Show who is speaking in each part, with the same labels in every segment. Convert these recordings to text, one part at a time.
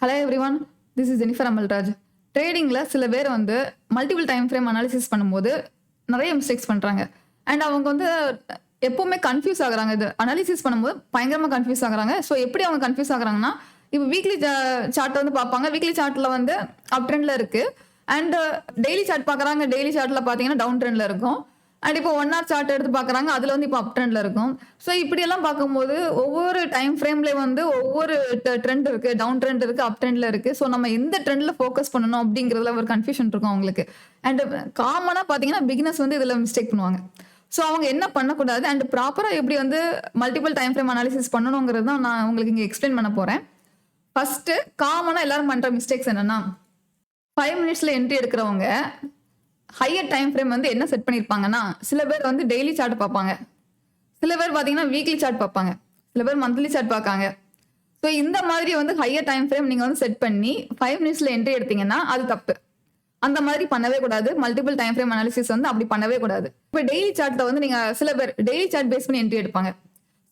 Speaker 1: Hello everyone, this is Jennifer Amalraj. ட்ரேடிங்கில் சில பேர் வந்து மல்டிபிள் டைம் ஃப்ரேம் அனாலிசிஸ் பண்ணும்போது நிறைய மிஸ்டேக்ஸ் பண்ணுறாங்க. அண்ட் அவங்க வந்து எப்போவுமே கன்ஃபியூஸ் ஆகுறாங்க. இது அனாலிசிஸ் பண்ணும்போது பயங்கரமாக கன்ஃபியூஸ் ஆகுறாங்க. ஸோ எப்படி அவங்க கன்ஃபியூஸ் ஆகுறாங்கன்னா, இப்போ வீக்லி சார்ட் வந்து பார்ப்பாங்க. வீக்லி சார்ட்டில் வந்து அப் ட்ரெண்டில் இருக்குது. அண்ட் டெய்லி சார்ட் பார்க்குறாங்க. டெய்லி சார்ட்டில் பார்த்தீங்கன்னா டவுன் ட்ரெண்டில் இருக்கும். அண்ட் இப்போ 1 hour சார்ட் எடுத்து பார்க்குறாங்க. அதில் வந்து இப்போ அப் ட்ரெண்டில் இருக்கும். ஸோ இப்படியெல்லாம் பார்க்கும்போது ஒவ்வொரு டைம் ஃப்ரேம்லேயும் வந்து ஒவ்வொரு ட்ரெண்ட் இருக்குது. டவுன் ட்ரெண்ட் இருக்குது, அப் ட்ரெண்டில் இருக்குது. ஸோ நம்ம எந்த ட்ரெண்டில் ஃபோக்கஸ் பண்ணணும் அப்படிங்கிறதுல ஒரு கன்ஃபியூஷன் இருக்கும் அவங்களுக்கு. அண்ட் காமனாக பார்த்தீங்கன்னா பிகினர்ஸ் வந்து இதில் மிஸ்டேக் பண்ணுவாங்க. ஸோ அவங்க என்ன பண்ணக்கூடாது அண்ட் ப்ராப்பராக எப்படி வந்து மல்டிபிள் டைம் ஃப்ரேம் அனாலிசிஸ் பண்ணணுங்கிறது தான் நான் உங்களுக்கு இங்கே எக்ஸ்பிளைன் பண்ண போகிறேன். ஃபஸ்ட்டு காமனாக எல்லாரும் பண்ணுற மிஸ்டேக்ஸ் என்னென்னா, 5 minutesல என்ட்ரி எடுக்கிறவங்க ஹையர் டைம் ஃப்ரேம் வந்து என்ன செட் பண்ணியிருப்பாங்கன்னா, சில பேர் வந்து டெய்லி சார்ட் பார்ப்பாங்க, சில பேர் பார்த்தீங்கன்னா வீக்லி சார்ட் பார்ப்பாங்க, சில பேர் மந்த்லி சார்ட் பார்க்காங்க. ஸோ இந்த மாதிரி வந்து ஹையர் டைம் ஃப்ரேம் நீங்கள் வந்து செட் பண்ணி 5 minutesல என்ட்ரி எடுத்தீங்கன்னா அது தப்பு. அந்த மாதிரி பண்ணவே கூடாது. மல்டிபிள் டைம் ஃப்ரேம் அனாலிசிஸ் வந்து அப்படி பண்ணவே கூடாது. இப்போ டெய்லி சார்ட்ல வந்து நீங்கள் சில பேர் டெய்லி சார்ட் பேஸ் பண்ணி என்ட்ரி எடுப்பாங்க.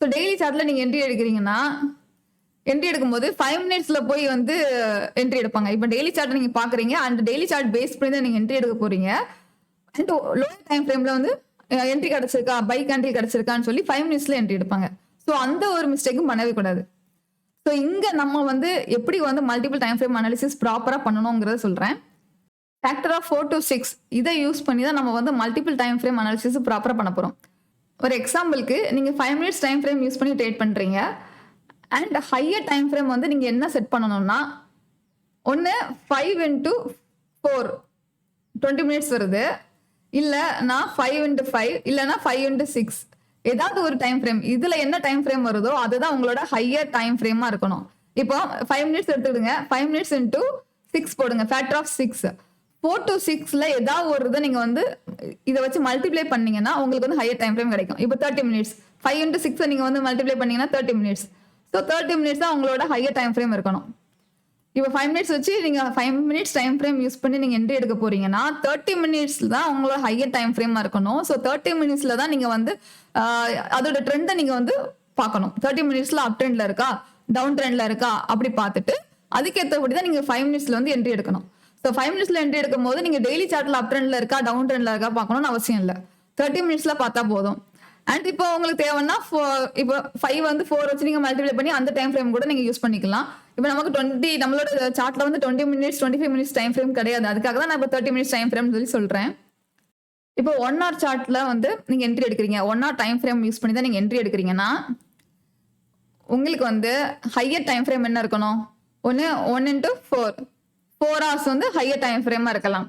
Speaker 1: ஸோ டெய்லி சார்ட்ல நீங்கள் என்ட்ரி எடுக்கிறீங்கன்னா, என்ட்ரி எடுக்கும்போது 5 minutesல போய் வந்து என்ட்ரி எடுப்பாங்க. இப்போ டெய்லி சார்ட் நீங்கள் பார்க்குறீங்க அண்ட் டெய்லி சார்ட் பேஸ் பண்ணி தான் நீங்கள் என்ட்ரி எடுக்க போறீங்க. அண்ட் லோயர் டைம் ஃப்ரேம்ல வந்து என்ட்ரி கிடைச்சிருக்கா, பை கேண்டில் கிடைச்சிருக்கான்னு சொல்லி 5 minutesல என்ட்ரி எடுப்பாங்க. ஸோ அந்த ஒரு மிஸ்டேக்கும் பண்ணவே கூடாது. ஸோ இங்கே நம்ம வந்து எப்படி வந்து மல்டிபிள் டைம் ஃப்ரேம் அனாலிசிஸ் ப்ராப்பராக பண்ணணுங்கிறத சொல்கிறேன். ஃபேக்டர் ஆஃப் 4 to 6 இதை யூஸ் பண்ணி தான் நம்ம வந்து மல்டிபிள் டைம் ஃப்ரேம் அனாலிசிஸ் ப்ராப்பராக பண்ண போகிறோம். ஒரு எக்ஸாம்பிளுக்கு நீங்கள் 5 minutes டைம் ஃப்ரேம் யூஸ் பண்ணி ட்ரேட் பண்ணுறீங்க. அண்ட் ஹையர் டைம் ஃப்ரேம் வந்து நீங்கள் என்ன செட் பண்ணணும்னா, ஒன்று 5 into 4 20 minutes வருது, இல்லைனா 5 into 5, இல்லைனா 5 into 6 ஏதாவது ஒரு டைம் ஃப்ரேம். இதில் என்ன டைம் ஃப்ரேம் வருதோ அதுதான் உங்களோட ஹையர் டைம் ஃப்ரேமாக இருக்கணும். இப்போ 5 minutes எடுத்துக்கிடுங்க, 5 minutes into 6 போடுங்க, ஃபேக்டர் ஆஃப் 6. 4 to 6ல ஏதாவது ஒரு இதை நீங்கள் வந்து இதை வச்சு மல்டிப்ளை பண்ணீங்கன்னா உங்களுக்கு வந்து ஹையர் டைம் ஃப்ரேம் கிடைக்கும். இப்போ 30 minutes 5 into 6 நீங்கள் வந்து மல்டிப்ளை பண்ணீங்கன்னா 30 minutes. ஸோ 30 minutes தான் உங்களோட ஹையர் டைம் ஃப்ரேம் இருக்கணும். இப்போ 5 minutes வச்சு நீங்கள் 5 minutes டைம் ஃப்ரேம் யூஸ் பண்ணி நீங்கள் என்ட்ரி எடுக்க போறீங்கன்னா 30 minutes தான் உங்களோட ஹையர் டைம் ஃப்ரேமாக இருக்கணும். ஸோ 30 minutesல தான் நீங்கள் வந்து அதோட ட்ரெண்டை நீங்கள் வந்து பார்க்கணும். 30 minutesல அப் ட்ரெண்ட்ல இருக்கா, டவுன் ட்ரெண்ட்ல இருக்கா அப்படி பார்த்துட்டு அதுக்கேற்றபடி தான் நீங்கள் 5 minutesல வந்து என்ட்ரி எடுக்கணும். ஸோ 5 minutesல என்ட்ரி எடுக்கும் போது நீங்கள் டெய்லி சார்ட்ல அப் ட்ரெண்ட்ல இருக்கா, டவுன் ட்ரெண்ட்ல இருக்கா பார்க்கணும்னு அவசியம் இல்லை. 30 minutesல பார்த்தா போதும். அண்ட் இப்போ உங்களுக்கு தேவைன்னா இப்போ 5 வந்து 4 வச்சு நீங்கள் மல்டிப்ளை பண்ணி அந்த டைம் ஃப்ரேம் கூட நீங்கள் யூஸ் பண்ணிக்கலாம். இப்போ நமக்கு நம்மளோட சார்ட்ல வந்து 20 minutes 25 minutes டைம் ஃப்ரேம் கிடையாது. அதுக்காக தான் நான் இப்போ 30 minutes டைம் ஃப்ரேம் சொல்லி சொல்கிறேன். இப்போ 1 hour சார்ட்ல வந்து நீங்கள் என்ட்ரி எடுக்கிறீங்க, 1 hour டைம் ஃப்ரேம் யூஸ் பண்ணி தான் நீங்கள் என்ட்ரி எடுக்கிறீங்கன்னா உங்களுக்கு வந்து ஹையர் டைம் ஃப்ரேம் என்ன இருக்கணும், ஒன்று 1 into 4 hours வந்து ஹையர் டைம் ஃப்ரேமாக இருக்கலாம்,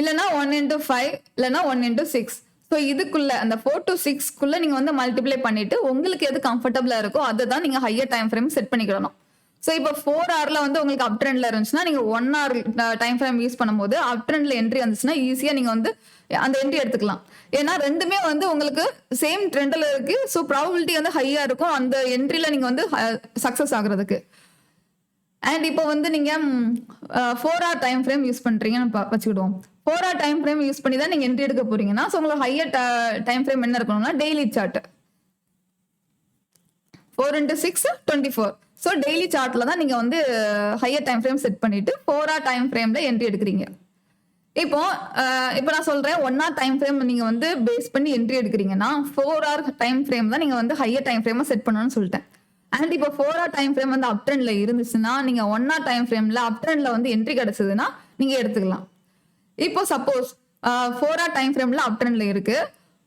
Speaker 1: இல்லைனா 1 into 5, இல்லைனா 1 into 6. ஸோ இதுக்குள்ள அந்த 4 to 6க்குள்ள நீங்கள் வந்து மல்டிப்ளை பண்ணிட்டு உங்களுக்கு எது கம்ஃபர்டபுளாக இருக்கோ அதை தான் நீங்கள் ஹையர் டைம் ஃப்ரேம் செட் பண்ணிக்கிடணும். ஸோ இப்போ 4 hourல வந்து உங்களுக்கு அப் ட்ரெண்ட்ல இருந்துச்சுன்னா நீங்கள் 1 hour டைம் ஃப்ரேம் யூஸ் பண்ணும்போது அப் ட்ரெண்ட்ல என்ட்ரி வந்துச்சுன்னா ஈஸியாக நீங்கள் வந்து அந்த என்ட்ரி எடுத்துக்கலாம். ஏன்னா ரெண்டுமே வந்து உங்களுக்கு சேம் ட்ரெண்டில் இருக்கு. ஸோ ப்ராபபிலிட்டி வந்து ஹையாக இருக்கும் அந்த என்ட்ரியில் நீங்கள் வந்து சக்ஸஸ் ஆகுறதுக்கு. அண்ட் இப்போ வந்து நீங்கள் 4 hour டைம் ஃப்ரேம் யூஸ் பண்ணுறீங்கன்னு வச்சுக்கிடுவோம். 4 hour டைம் ஃப்ரேம் யூஸ் பண்ணி தான் நீங்கள் என்ட்ரி எடுக்க போறீங்கன்னா ஸோ உங்களுக்கு ஹையர் டைம் ஃப்ரேம் என்ன இருக்கணும்னா daily chart 4 into 6 24. So daily சார்ட்ல தான் நீங்கள் வந்து ஹையர் டைம் ஃப்ரேம் செட் பண்ணிட்டு 4 hour டைம் ஃப்ரேம்ல என்ட்ரி எடுக்கிறீங்க. இப்போ நான் சொல்றேன் 1 hour டைம் ஃப்ரேம் நீங்கள் வந்து பேஸ் பண்ணி என்ட்ரி எடுக்கிறீங்கன்னா 4 hour டைம் ஃப்ரேம் தான் நீங்கள் வந்து ஹையர் டைம் ஃப்ரேமை செட் பண்ணணும்னு சொல்லிட்டேன். அண்ட் இப்போ 4 hour டைம் ஃப்ரேம் வந்து அப் ட்ரெண்ட்ல இருந்துச்சுன்னா நீங்கள் 1 hour டைம் ஃப்ரேம்ல அப் ட்ரெண்ட்ல வந்து என்ட்ரி கிடைச்சதுன்னா நீங்கள் எடுத்துக்கலாம். இப்போ சப்போஸ் 4 hour டைம் ஃப்ரேம்ல அப் ட்ரெண்ட்ல இருக்கு,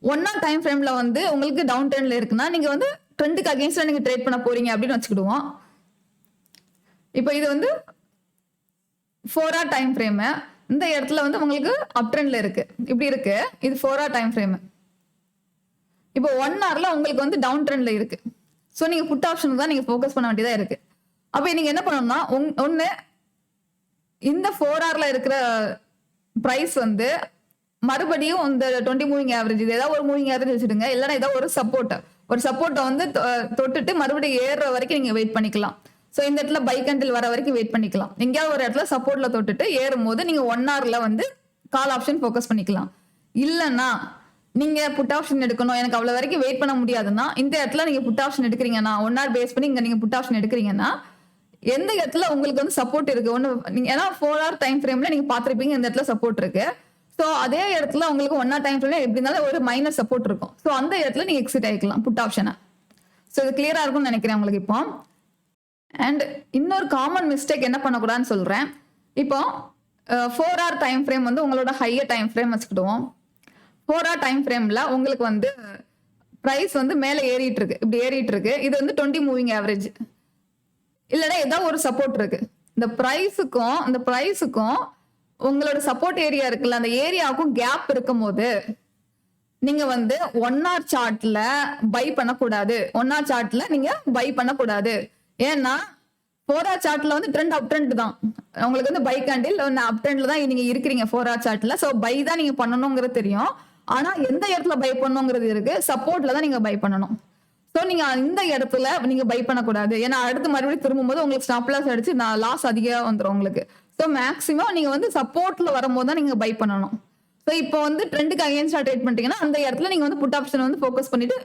Speaker 1: 1 hour டைம் ஃப்ரேம்ல வந்து உங்களுக்கு டவுன் ட்ரெண்ட்ல இருக்குன்னா நீங்க வந்து ட்ரெண்டுக்கு அகேன்ஸ்டா நீங்க ட்ரேட் பண்ண போறீங்க அப்படின்னு வச்சுக்கிடுவோம். இப்போ இது வந்து 4 hour டைம் ஃப்ரேம், இந்த இடத்துல வந்து உங்களுக்கு அப் ட்ரெண்ட்ல இருக்கு, இப்படி இருக்கு. இது 4 hour டைம் ஃப்ரேம். இப்போ 1 hourல உங்களுக்கு வந்து டவுன் ட்ரெண்ட்ல இருக்கு. ஸோ நீங்க புட் ஆப்ஷன் தான் நீங்க ஃபோக்கஸ் பண்ண வேண்டியதா இருக்கு. அப்போ நீங்க என்ன பண்ணணும்னா ஒன்று இந்த 4 hourல இருக்கிற பிரைஸ் வந்து மறுபடியும் இந்த 20 மூவிங் ஆவரேஜ் இது ஏதாவது ஒரு மூவிங் ஆவரேஜ் வச்சுடுங்க, இல்லைன்னா ஏதாவது ஒரு சப்போர்ட்டை வந்து தொட்டுட்டு மறுபடியும் ஏறுற வரைக்கும் நீங்க வெயிட் பண்ணிக்கலாம். ஸோ இந்த இடத்துல பை கேண்டில் வர வரைக்கும் வெயிட் பண்ணிக்கலாம். எங்கேயாவது ஒரு இடத்துல சப்போர்ட்ல தொட்டுட்டு ஏறும் போது நீங்க 1 hourல வந்து கால் ஆப்ஷன் ஃபோக்கஸ் பண்ணிக்கலாம். இல்லைன்னா நீங்க புட் ஆப்ஷன் எடுக்கணும், எனக்கு அவ்வளவு வரைக்கும் வெயிட் பண்ண முடியாதுன்னா இந்த இடத்துல நீங்க புட் ஆப்ஷன் எடுக்கிறீங்கன்னா 1 hour பேஸ் பண்ணி இங்க நீங்க புட் ஆப்ஷன் எடுக்கிறீங்கன்னா எந்த இடத்துல உங்களுக்கு வந்து சப்போர்ட் இருக்கு ஒன்று நீங்க ஏன்னா 4 hour டைம் ஃப்ரேம்ல நீங்க பார்த்துருப்பீங்க இந்த இடத்துல சப்போர்ட் இருக்கு. ஸோ அதே இடத்துல உங்களுக்கு 1 hour டைம் ஃப்ரேம்ல எப்படி இருந்தாலும் ஒரு மைனர் சப்போர்ட் இருக்கும். ஸோ அந்த இடத்துல நீங்க எக்ஸிட் ஆகிக்கலாம் புட் ஆப்ஷனை. ஸோ இது கிளியரா இருக்கும்னு நினைக்கிறேன் உங்களுக்கு இப்போ. அண்ட் இன்னொரு காமன் மிஸ்டேக் என்ன பண்ணக்கூடாதுன்னு சொல்றேன். இப்போ 4 hour டைம் ஃப்ரேம் வந்து உங்களோட ஹையர் டைம் ஃப்ரேம் வச்சுக்கிடுவோம். 4 hour டைம் ஃப்ரேம்ல உங்களுக்கு வந்து பிரைஸ் வந்து மேலே ஏறிட்டு இருக்கு, இப்படி ஏறிட்டு இருக்கு. இது வந்து 20 மூவிங் ஆவரேஜ் இல்லைன்னா ஏதாவது ஒரு சப்போர்ட் இருக்கு. இந்த ப்ரைஸுக்கும் உங்களோட சப்போர்ட் ஏரியா இருக்குல்ல அந்த ஏரியாவுக்கும் கேப் இருக்கும் போது நீங்க வந்து 1 hour சார்ட்ல பை பண்ணக்கூடாது. 1 hour சார்ட்ல நீங்க பை பண்ணக்கூடாது. ஏன்னா 4 hour சார்ட்ல வந்து ட்ரெண்ட் அப் ட்ரெண்ட் தான். உங்களுக்கு வந்து பை கேண்டில் அப் ட்ரெண்ட்ல தான் நீங்க இருக்கிறீங்க 4 hour சார்ட்ல. ஸோ பை தான் நீங்க பண்ணணுங்கிறது தெரியும். ஆனா எந்த இடத்துல பை பண்ணணுங்கிறது இருக்கு, சப்போர்ட்ல தான் நீங்க பை பண்ணணும். ஸோ நீங்க இந்த இடத்துல நீங்க பை பண்ணக்கூடாது. ஏன்னா அடுத்து மறுபடியும் திரும்பும்போது உங்களுக்கு ஸ்டாப் லாஸ் அடிச்சு லாஸ் அதிகம் வந்துடும் உங்களுக்கு. ஸோ மேக்ஸிமம் நீங்க வந்து சப்போர்ட்ல வரும்போது தான் நீங்க பை பண்ணணும். ஸோ இப்போ வந்து ட்ரெண்டுக்கு அகைன்ஸ்டா ட்ரேட் பண்ணிட்டீங்கன்னா அந்த இடத்துல நீங்க வந்து புட் ஆப்ஷன் வந்து ஃபோக்கஸ் பண்ணிட்டு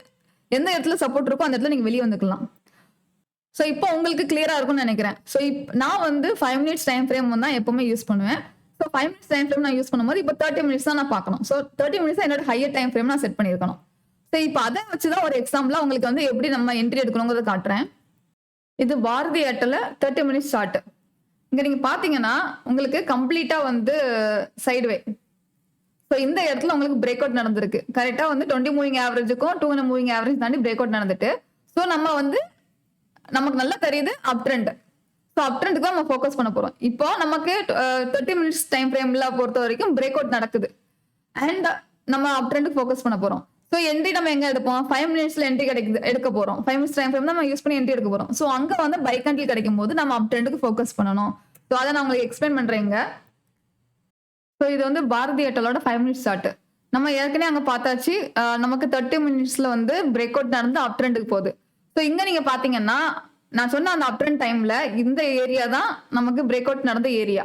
Speaker 1: எந்த இடத்துல சப்போர்ட் இருக்கோ அந்த இடத்துல நீங்க வெளியே வந்துக்கலாம். ஸோ இப்போ உங்களுக்கு கிளியரா இருக்கும்னு நினைக்கிறேன். ஸோ நான் வந்து 5 minutes டைம் ஃப்ரேம் தான் எப்பவுமே யூஸ் பண்ணுவேன். ஸோ 5 minutes டைம் ஃப்ரேம் நான் யூஸ் பண்ணும்போது இப்போ 30 minutes தான் நான் பார்க்கணும். ஸோ 30 minutes என்னோட ஹையர் டைம் ஃப்ரேம் நான் செட் பண்ணியிருக்கணும். ஸோ இப்போ அதை வச்சுதான் ஒரு எக்ஸாம்பிளா உங்களுக்கு வந்து எப்படி நம்ம என்ட்ரி எடுக்கணுங்கிறத காட்டுறேன். இது பாரதி ஏர்டெல் 30 minutes சார்ட். இங்க நீங்க பாத்தீங்கன்னா உங்களுக்கு கம்ப்ளீட்டா வந்து சைட்வே. ஸோ இந்த இடத்துல உங்களுக்கு பிரேக் அவுட் நடந்திருக்கு. கரெக்டா வந்து 20 மூவிங் ஆவரேஜுக்கும் 200 மூவிங் ஆவரேஜ் தாண்டி பிரேக் அவுட் நடந்துட்டு ஸோ நம்ம வந்து நமக்கு நல்லா தெரியுது அப் ட்ரெண்ட். ஸோ அப் ட்ரெண்டுக்கு தான் நம்ம ஃபோக்கஸ் பண்ண போறோம். இப்போ நமக்கு 30 minutes டைம் ஃப்ரேம்ல பொறுத்த வரைக்கும் பிரேக் அவுட் நடக்குது அண்ட் நம்ம அப் ட்ரெண்டுக்கு ஃபோக்கஸ் பண்ண போறோம். ஸோ என்ட்ரி நம்ம எங்க எடுப்போம், 5 minutesல என்ட்ரி எடுக்க போறோம். 5 minutes டைம் ஃப்ரேம் நம்ம யூஸ் பண்ணி என்ட்ரி எடுக்க போறோம். ஸோ அங்க வந்து பை கேண்டில் கிடைக்கும் போது நம்ம அப் ட்ரெண்டுக்கு ஃபோக்கஸ் பண்ணணும். ஸோ அதை நான் உங்களுக்கு எக்ஸ்பிளைன் பண்றேங்க. ஸோ இது வந்து பாரதி ஏர்டெலோட 5 minutes சார்ட். நம்ம ஏற்கனவே அங்க பார்த்தாச்சு. நமக்கு 30 minutesல வந்து பிரேக் அவுட் நடந்து அப் ட்ரெண்டுக்கு போகுது. ஸோ இங்க நீங்க பாத்தீங்கன்னா நான் சொன்ன அந்த அப் ட்ரெண்ட் டைம்ல இந்த ஏரியா தான் நமக்கு பிரேக் அவுட் நடந்த ஏரியா.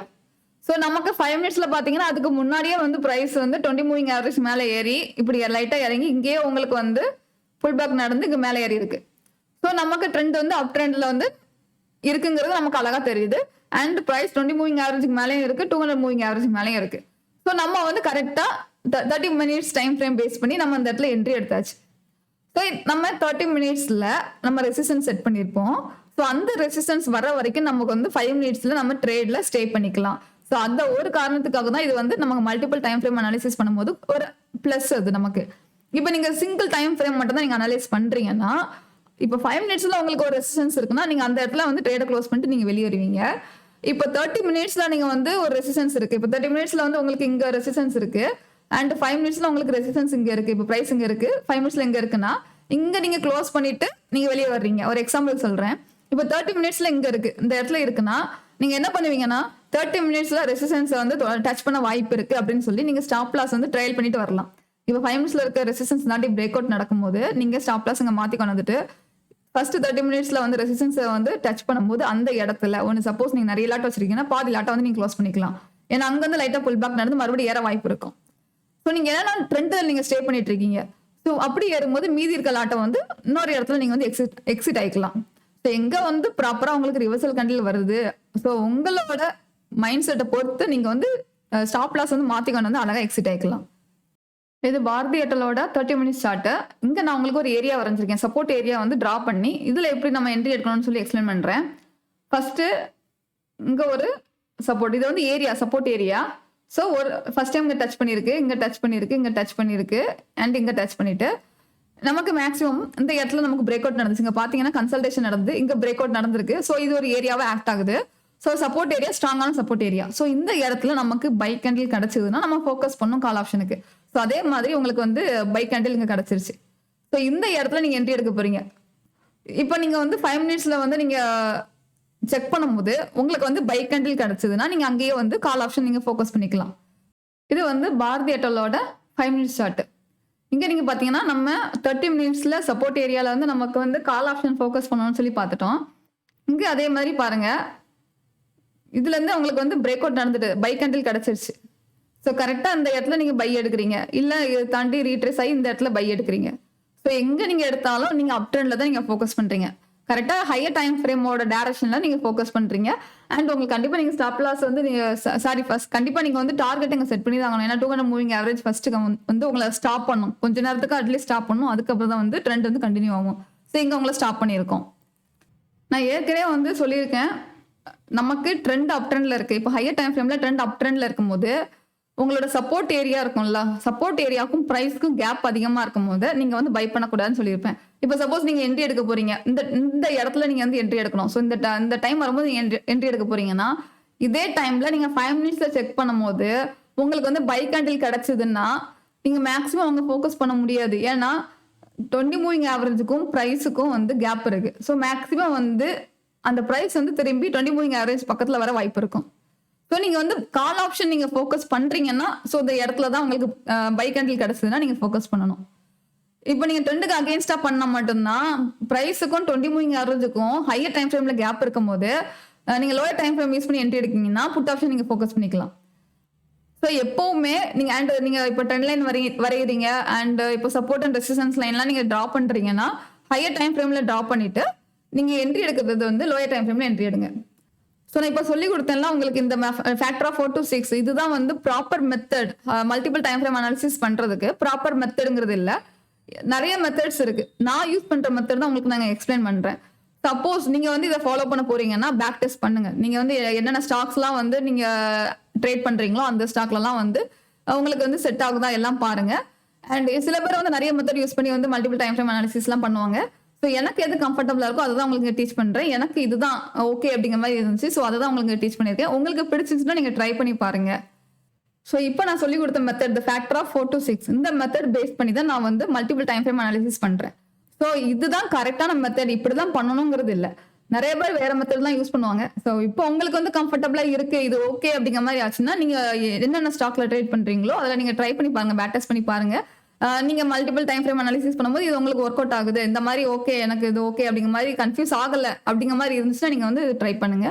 Speaker 1: ஸோ நமக்கு 5 minutesல பாத்தீங்கன்னா அதுக்கு முன்னாடியே வந்து பிரைஸ் வந்து 20 மூவிங் ஆவரேஜ் மேலே ஏறி இப்படி லைட்டா இறங்கி இங்கேயே உங்களுக்கு வந்து புல் பேக் நடந்து இங்க மேலே ஏறி இருக்கு. ஸோ நமக்கு ட்ரெண்ட் வந்து அப் ட்ரெண்ட்ல வந்து இருக்குங்கிறது நமக்கு அழகா தெரியுது. அண்ட் பிரைஸ் 20 மூவிங் ஆவரேஜுக்கு மேலேயும் இருக்கு, 200 மூவிங் ஆவரேஜ் மேலேயும் இருக்கு. ஸோ நம்ம வந்து கரெக்டா 30 minutes டைம் ஃப்ரேம் பேஸ் பண்ணி நம்ம அந்த இடத்துல என்ட்ரி எடுத்தாச்சு. ஸோ நம்ம 30 minutesல நம்ம ரெசிஸ்டன்ஸ் செட் பண்ணியிருப்போம். ஸோ அந்த ரெசிஸ்டன்ஸ் வர வரைக்கும் நமக்கு வந்து 5 minutesல நம்ம ட்ரேட்ல ஸ்டே பண்ணிக்கலாம். ஸோ அந்த ஒரு காரணத்துக்காக தான் இது வந்து நமக்கு மல்டிபிள் டைம் ஃப்ரேம் அனாலிசிஸ் பண்ணும்போது ஒரு பிளஸ் அது நமக்கு. இப்போ நீங்க சிங்கிள் டைம் ஃப்ரேம் மட்டும் தான் நீங்க அனலைஸ் பண்றீங்கன்னா இப்போ 5 minutesல உங்களுக்கு ஒரு ரெசிஸ்டன்ஸ் இருக்குன்னா நீங்க அந்த இடத்துல வந்து ட்ரேடை க்ளோஸ் பண்ணிட்டு நீங்க வெளியே வருவீங்க. இப்போ 30 minutesல நீங்க வந்து ஒரு ரெசிஸ்டன்ஸ் இருக்கு. இப்போ 30 minutesல வந்து உங்களுக்கு இங்க ரெசிஸ்டன்ஸ் இருக்கு அண்ட் 5 minutesல உங்களுக்கு ரெசிஸ்டன்ஸ் இங்க இருக்கு. இப்போ பிரைஸ் இங்க இருக்கு, 5 minutesல இங்க இருக்குன்னா இங்க நீங்க க்ளோஸ் பண்ணிட்டு நீங்க வெளியே வர்றீங்க. ஒரு எக்ஸாம்பிள் சொல்றேன். இப்போ 30 minutesல இங்க இருக்கு, இந்த இடத்துல இருக்குன்னா நீங்க என்ன பண்ணுவீங்கன்னா 30 minutesல ரெசிஸ்டன்ஸ் வந்து டச் பண்ண வாய்ப்பு இருக்கு அப்படின்னு சொல்லி நீங்க ஸ்டாப் லாஸ் வந்து ட்ரையல் பண்ணிட்டு வரலாம். இப்போ 5 minutesல இருக்க ரெசிஸ்டன்ஸ் தாண்டி பிரேக் அவுட் நடக்கும்போது நீங்க ஸ்டாப் லாஸ் இங்க மாத்தி கொண்டு வந்துட்டு ஃபர்ஸ்ட் 30 minutesல வந்து ரெசிஸ்டன்ஸ் வந்து டச் பண்ணும்போது அந்த இடத்துல ஒன்று சப்போஸ் நீங்க நிறைய லாட் வச்சிருக்கீங்கன்னா பாதி லாட்டை வந்து நீங்க க்ளோஸ் பண்ணிக்கலாம். ஏன்னா அங்க வந்து லைட்டா புல் பேக் நடந்து மறுபடியும் ஏற வாய்ப்பு இருக்கும். ஸோ நீங்க என்னன்னா ட்ரெண்டில் நீங்க ஸ்டே பண்ணிட்டு இருக்கீங்க. ஸோ அப்படி ஏறும்போது மீதி இருக்க லாட்டை வந்து இன்னொரு இடத்துல நீங்க வந்து எக்ஸிட் ஆயிக்கலாம். ஸோ எங்க வந்து ப்ராப்பரா உங்களுக்கு ரிவர்சல் கண்டில் வருது. ஸோ உங்களோட மைண்ட் செட்டை பொறுத்து நீங்க வந்து ஸ்டாப் லாஸ் வந்து மாத்தி கொண்டு வந்து அழகா எக்ஸிட் ஆயிக்கலாம். இது பாரதி ஏர்டெலோட 30 minutes சார்ட். இங்க நான் உங்களுக்கு ஒரு ஏரியா வரைஞ்சிருக்கேன். சப்போர்ட் ஏரியா வந்து டிரா பண்ணி இதுல எப்படி நம்ம என்ட்ரி எடுக்கணும்னு சொல்லி எக்ஸ்பிளைன் பண்றேன். ஃபர்ஸ்ட் இங்க ஒரு சப்போர்ட், இது வந்து ஏரியா, சப்போர்ட் ஏரியா. ஸோ ஒரு ஃபர்ஸ்ட் டைம் இங்க டச் பண்ணிருக்கு, இங்க டச் பண்ணிருக்கு, இங்க டச் பண்ணிருக்கு அண்ட் இங்க டச் பண்ணிட்டு நமக்கு மேக்ஸிமம் இந்த இடத்துல நமக்கு பிரேக் அவுட் நடந்துச்சு. இங்க பாத்தீங்கன்னா கன்சல்டேஷன் நடந்து இங்க பிரேக் அவுட் நடந்திருக்கு. ஸோ இது ஒரு ஏரியாவா ஆக்ட் ஆகுது. ஸோ சப்போர்ட் ஏரியா, ஸ்ட்ராங்கான சப்போர்ட் ஏரியா. ஸோ இந்த இடத்துல நமக்கு பை கேண்டில் கிடைச்சதுன்னா நம்ம ஃபோக்கஸ் பண்ணும் கால் ஆப்ஷனுக்கு. ஸோ அதே மாதிரி உங்களுக்கு வந்து பை கேண்டில் இங்க கிடைச்சிருச்சு. ஸோ இந்த இடத்துல நீங்க என்ட்ரி எடுக்க போறீங்க. இப்போ நீங்க வந்து 5 minutesல வந்து நீங்க செக் பண்ணும்போது உங்களுக்கு வந்து பை கேண்டில் கிடைச்சதுன்னா நீங்க அங்கேயே வந்து கால் ஆப்ஷன் நீங்க ஃபோக்கஸ் பண்ணிக்கலாம். இது வந்து பாரதி ஏர்டெலோட 5 minutes சார்ட். இங்க நீங்க பாத்தீங்கன்னா நம்ம 30 minutesல சப்போர்ட் ஏரியால வந்து நமக்கு வந்து கால் ஆப்ஷன் ஃபோக்கஸ் பண்ணணும்னு சொல்லி பார்த்துட்டோம். இங்க அதே மாதிரி பாருங்க, இதுல இருந்து உங்களுக்கு வந்து பிரேக் அவுட் நடந்துட்டு பை கேண்டில் கிடைச்சிருச்சு. ஸோ கரெக்டா இந்த இடத்துல நீங்க பை எடுக்கிறீங்க, இல்ல இதை தாண்டி ரீட்ரேஸ் ஆகி இந்த இடத்துல பை எடுக்கிறீங்க. ஸோ எங்க நீங்க எடுத்தாலும் நீங்க அப் ட்ரெண்ட்ல தான் நீங்க ஃபோக்கஸ் பண்றீங்க. கரெக்டா ஹையர் டைம் ஃப்ரேமோட டைரக்ஷன்ல நீங்க ஃபோக்கஸ் பண்றீங்க. அண்ட் உங்களுக்கு கண்டிப்பா நீங்க ஸ்டாப் லாஸ் வந்து நீங்க ஃபர்ஸ்ட் கண்டிப்பா நீங்க வந்து டார்கெட் இங்க செட் பண்ணி தான் ஆகணும். ஏன்னா 200 மூவிங் ஆவரேஜ் ஃபர்ஸ்ட் வந்து உங்களை ஸ்டாப் பண்ணும். கொஞ்ச நேரத்துக்கு அட்லீஸ்ட் ஸ்டாப் பண்ணும். அதுக்கப்புறம் தான் வந்து ட்ரெண்ட் வந்து கண்டினியூ ஆகும். ஸோ இங்க உங்களை ஸ்டாப் பண்ணியிருக்கோம். நான் ஏற்கனவே வந்து சொல்லியிருக்கேன். நமக்கு ட்ரெண்ட் அப் ட்ரெண்ட்ல இருக்கு. இப்போ ஹையர் டைம் ஃப்ரேம்ல ட்ரெண்ட் அப் ட்ரெண்ட்ல இருக்கும்போது உங்களோட சப்போர்ட் ஏரியா இருக்கும்ல, சப்போர்ட் ஏரியாவுக்கும் பிரைஸ்க்கும் கேப் அதிகமா இருக்கும்போது நீங்க வந்து பை பண்ணக்கூடாதுன்னு சொல்லியிருப்பேன். இப்போ சப்போஸ் நீங்க என்ட்ரி எடுக்க போறீங்க, இந்த இந்த இடத்துல நீங்க வந்து என்ட்ரி எடுக்கணும். ஸோ இந்த டைம் வரும்போது நீங்க என்ட்ரி எடுக்க போறீங்கன்னா, இதே டைம்ல நீங்க 5 மினிட்ஸ்ல செக் பண்ணும்போது உங்களுக்கு வந்து பை கேண்டில் கிடைச்சதுன்னா நீங்க மேக்ஸிமம் அவங்க ஃபோக்கஸ் பண்ண முடியாது. ஏன்னா 20 மூவிங் ஆவரேஜுக்கும் பிரைஸுக்கும் வந்து கேப் இருக்கு. ஸோ மேக்ஸிமம் வந்து அந்த பிரைஸ் வந்து திரும்பி 20 மூவிங் ஆவரேஜ் பக்கத்துல வர வாய்ப்பு இருக்கும். ஸோ நீங்க வந்து கால் ஆப்ஷன் நீங்க ஃபோக்கஸ் பண்றீங்கன்னா, ஸோ இந்த இடத்துல தான் உங்களுக்கு பை கேண்டில் கிடைச்சதுன்னா நீங்க ஃபோக்கஸ் பண்ணணும். இப்போ நீங்க ட்ரெண்டுக்கு அகைன்ஸ்டா பண்ணா மட்டும்தான் பிரைஸுக்கும் 20 மூவிங் ஆவரேஜுக்கும் ஹையர் டைம் ஃப்ரேம்ல கேப் இருக்கும்போது நீங்க லோயர் டைம் ஃப்ரேம் யூஸ் பண்ணி என்ட்ரி எடுக்கீங்கன்னா புட் ஆப்ஷன் நீங்க ஃபோக்கஸ் பண்ணிக்கலாம். ஸோ எப்பவுமே நீங்க இப்போ ட்ரெண்ட் லைன் வரைகிறீங்க அண்ட் இப்போ சப்போர்ட் அண்ட் ரெசிஸ்டன்ஸ் லைன்லாம் நீங்க டிரா பண்றீங்கன்னா ஹையர் டைம் ஃப்ரேம்ல டிரா பண்ணிட்டு நீங்க என்ட்ரி எடுக்கிறது வந்து லோயர் டைம் ஃப்ரேம்ல என்ட்ரி எடுங்க. ஸோ நான் இப்போ சொல்லி கொடுத்தேன்ல உங்களுக்கு இந்த ஃபேக்டர் ஆஃப் 4 to 6 இதுதான் வந்து proper method. Multiple time frame analysis பண்றதுக்கு ப்ராப்பர் மெத்தடுங்கிறது இல்லை, நிறைய மெத்தட்ஸ் இருக்கு. நான் யூஸ் பண்ற மெத்தட் தான் உங்களுக்கு நாங்கள் எக்ஸ்பிளைன் பண்றேன். சப்போஸ் நீங்க வந்து இதை ஃபாலோ பண்ண போறீங்கன்னா பேக் டெஸ்ட் பண்ணுங்க. நீங்க வந்து என்னென்ன ஸ்டாக்ஸ்லாம் வந்து நீங்க ட்ரேட் பண்றீங்களோ அந்த ஸ்டாக்லாம் வந்து உங்களுக்கு வந்து செட் ஆகுதா எல்லாம் பாருங்க. அண்ட் சில பேர் வந்து நிறைய மெத்தட் யூஸ் பண்ணி வந்து மல்டிபிள் டைம் ஃப்ரேம் அனாலிசிஸ்லாம் பண்ணுவாங்க. ஸோ எனக்கு எது கம்ஃபர்டபுளா இருக்கோ அதுதான் உங்களுக்கு டீச் பண்றேன். எனக்கு இதுதான் ஓகே அப்படிங்கிற மாதிரி இருந்துச்சு. ஸோ அதை தான் உங்களுக்கு டீச் பண்ணியிருக்கேன். உங்களுக்கு பிடிச்சிருந்துச்சுன்னா நீங்க ட்ரை பண்ணி பாருங்க. ஸோ இப்போ நான் சொல்லி கொடுத்த மெத்தட் ஃபேக்டர் ஆஃப் 4 to 6 இந்த மெத்தட் பேஸ் பண்ணி தான் நான் வந்து மல்டிபிள் டைம் ஃப்ரேம் அனாலிசிஸ் பண்றேன். ஸோ இதுதான் கரெக்டான மெத்தட், இப்படிதான் பண்ணணுங்கிறது இல்லை. நிறைய பேர் வேற மெத்தட் தான் யூஸ் பண்ணுவாங்க. ஸோ இப்போ உங்களுக்கு வந்து கம்ஃபர்டபுளா இருக்கு, இது ஓகே அப்படிங்கிற மாதிரி ஆச்சுன்னா நீங்க என்னென்ன ஸ்டாக்ல ட்ரேட் பண்றீங்களோ அதில் நீங்க ட்ரை பண்ணி பாருங்க, பேக் டெஸ்ட் பண்ணி பாருங்க. நீங்க மல்டிபிள் டைம் ஃப்ரேம் அனாலிசிஸ் பண்ணும்போது இது உங்களுக்கு ஒர்க் அவுட் ஆகுது, இந்த மாதிரி ஓகே எனக்கு இது ஓகே அப்படிங்கிற மாதிரி கன்ஃபியூஸ் ஆகல அப்படிங்கிற மாதிரி இருந்துச்சுன்னா நீங்க வந்து ட்ரை பண்ணுங்க.